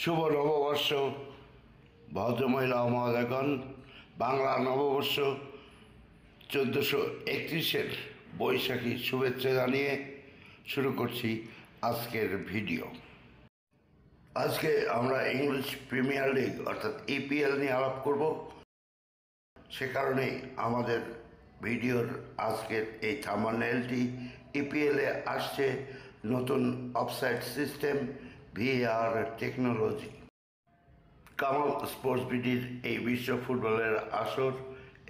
শুভ নববর্ষ ভদ্রমহিলা ও মহোদয়গণ। বাংলা নববর্ষ 1431 বৈশাখী শুভেচ্ছা জানিয়ে শুরু করছি আজকের ভিডিও। আজকে আমরা ইংলিশ প্রিমিয়ার লিগ অর্থাৎ ইপিএল নিয়ে আলাপ করব। সে কারণেই আমাদের ভিডিওর আজকের এই থাম্বনেইলটি ইপিএলে আসছে নতুন offside system, VAR technology. Kamal sports বিডির এই বিশ্ব ফুটবলের আসর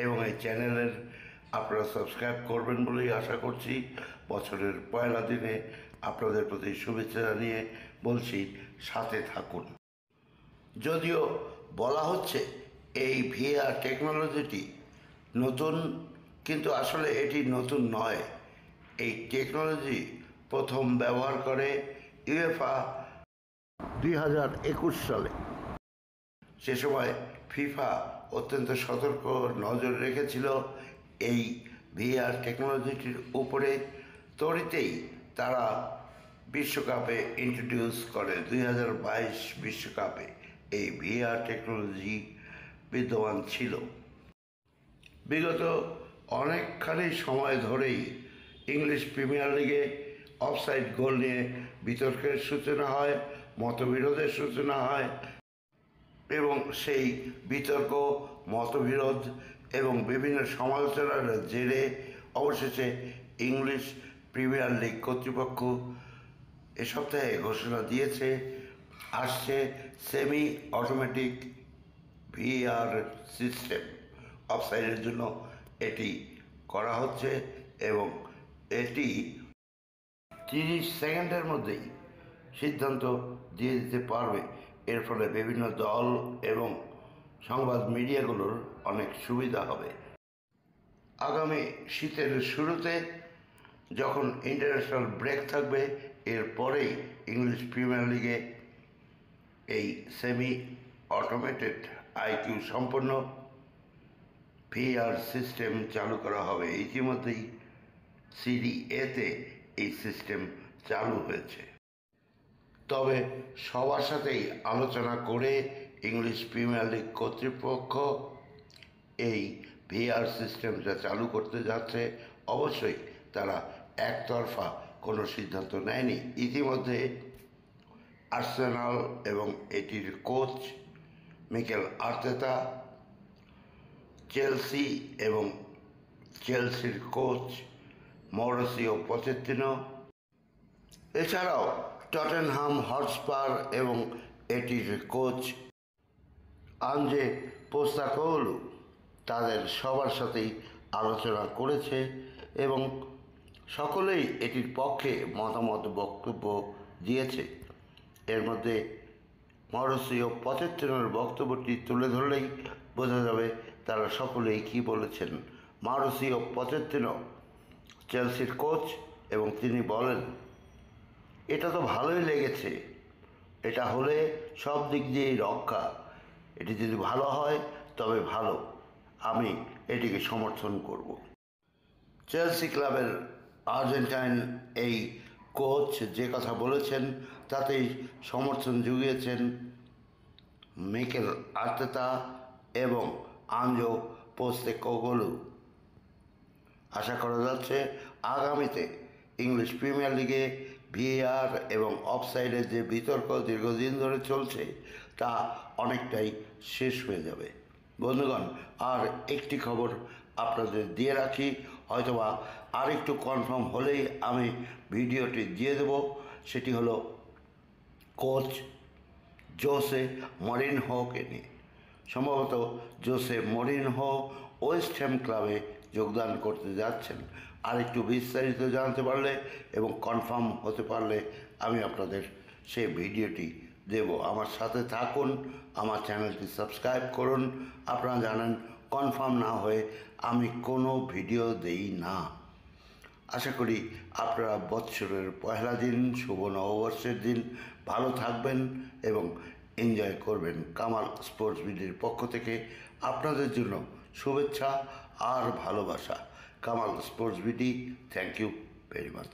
এবং এই চ্যানেলের আপনারা সাবস্ক্রাইব করবেন বলেই আশা করছি। বছরের পয়লা দিনে আপনাদের প্রতি শুভেচ্ছা জানিয়ে বলছি সাথে থাকুন। যদিও বলা হচ্ছে এই ভিএআর টেকনোলজিটি নতুন, কিন্তু আসলে এটি নতুন নয়। এই টেকনোলজি প্রথম ব্যবহার করে ইউএফা 2021 সালে। সে সময় ফিফা অত্যন্ত সতর্ক নজর রেখেছিল এই ভিআর টেকনোলজিটির উপরে। তরিতেই তারা বিশ্বকাপে ইন্ট্রোডিউস করে। 2022 বিশ্বকাপে এই ভিআর টেকনোলজি বিদ্যমান ছিল। বিগত অনেকখানি সময় ধরেই ইংলিশ প্রিমিয়ার লিগে অফসাইড গোল নিয়ে বিতর্কের সূচনা হয়, মতবিরোধের সূচনা হয় এবং সেই বিতর্ক, মতবিরোধ এবং বিভিন্ন সমালোচনার জেরে অবশেষে ইংলিশ প্রিমিয়ার লিগ কর্তৃপক্ষ এ সপ্তাহে ঘোষণা দিয়েছে আসছে সেমি অটোমেটিক ভিআর সিস্টেম। অফসাইডের জন্য এটি করা হচ্ছে এবং এটি 30 সেকেন্ডের মধ্যেই সিদ্ধান্ত দিয়ে দিতে পারবে। এর ফলে বিভিন্ন দল এবং সংবাদ মিডিয়াগুলোর অনেক সুবিধা হবে। আগামী শীতের শুরুতে যখন ইন্টারন্যাশনাল ব্রেক থাকবে, এরপরেই ইংলিশ প্রিমিয়ার লিগে এই সেমি অটোমেটেড আইকিউ সম্পন্ন ভিআর সিস্টেম চালু করা হবে। ইতিমধ্যেই সিরি এতে এই সিস্টেম চালু হয়েছে। তবে সবার সাথেই আলোচনা করে ইংলিশ প্রিমিয়ার লিগ কর্তৃপক্ষ এই ভিআর সিস্টেমটা চালু করতে যাচ্ছে। অবশ্যই তারা একতরফা কোনো সিদ্ধান্ত নেয়নি। ইতিমধ্যে আর্সেনাল এবং এটির কোচ মিকেল আর্তেতা, চেলসি এবং চেলসির কোচ মৌরিসিও পচেত্তিনো, এছাড়াও টটেনহাম হটস্পার এবং এটির কোচ আনজে পোস্তাকোগ্লু তাদের সবার সাথেই আলোচনা করেছে এবং সকলেই এটির পক্ষে মতামত বক্তব্য দিয়েছে। এর মধ্যে মৌরিসিও পচেত্তিনোর বক্তব্যটি তুলে ধরলেই বোঝা যাবে তারা সকলেই কী বলেছেন। মৌরিসিও পচেত্তিনো চেলসির কোচ এবং তিনি বলেন, এটা তো ভালোই লেগেছে, এটা হলে সব দিক দিয়েই রক্ষা। এটি যদি ভালো হয় তবে ভালো, আমি এটিকে সমর্থন করব। চেলসি ক্লাবের আর্জেন্টাইন এই কোচ যে কথা বলেছেন তাতেই সমর্থন জুগিয়েছেন মিকেল আর্তেতা এবং আনজে পোস্তেকোগ্লু। আশা করা যাচ্ছে আগামীতে ইংলিশ প্রিমিয়ার লিগে ভিআর এবং অফসাইডের যে বিতর্ক দীর্ঘদিন ধরে চলছে তা অনেকটাই শেষ হয়ে যাবে। বন্ধুগণ, আর একটি খবর আপনাদের দিয়ে রাখি, হয়তোবা আর একটু কনফার্ম হলেই আমি ভিডিওটি দিয়ে দেব। সেটি হলো কোচ জোসে মরিনহোকে নিয়ে। সম্ভবত জোসে মরিনহো ওয়েস্ট হ্যাম ক্লাবে যোগদান করতে যাচ্ছেন। আর একটু বিস্তারিত জানতে পারলে এবং কনফার্ম হতে পারলে আমি আপনাদের সেই ভিডিওটি দেব। আমার সাথে থাকুন, আমার চ্যানেলটি সাবস্ক্রাইব করুন। আপনারা জানেন কনফার্ম না হয়ে আমি কোনো ভিডিও দেই না। আশা করি আপনারা বৎসরের পয়লা দিন, শুভ নববর্ষের দিন ভালো থাকবেন এবং এনজয় করবেন। কামাল স্পোর্টস বিডির পক্ষ থেকে আপনাদের জন্য শুভেচ্ছা আর ভালোবাসা। Kamal sports BD, thank you very much.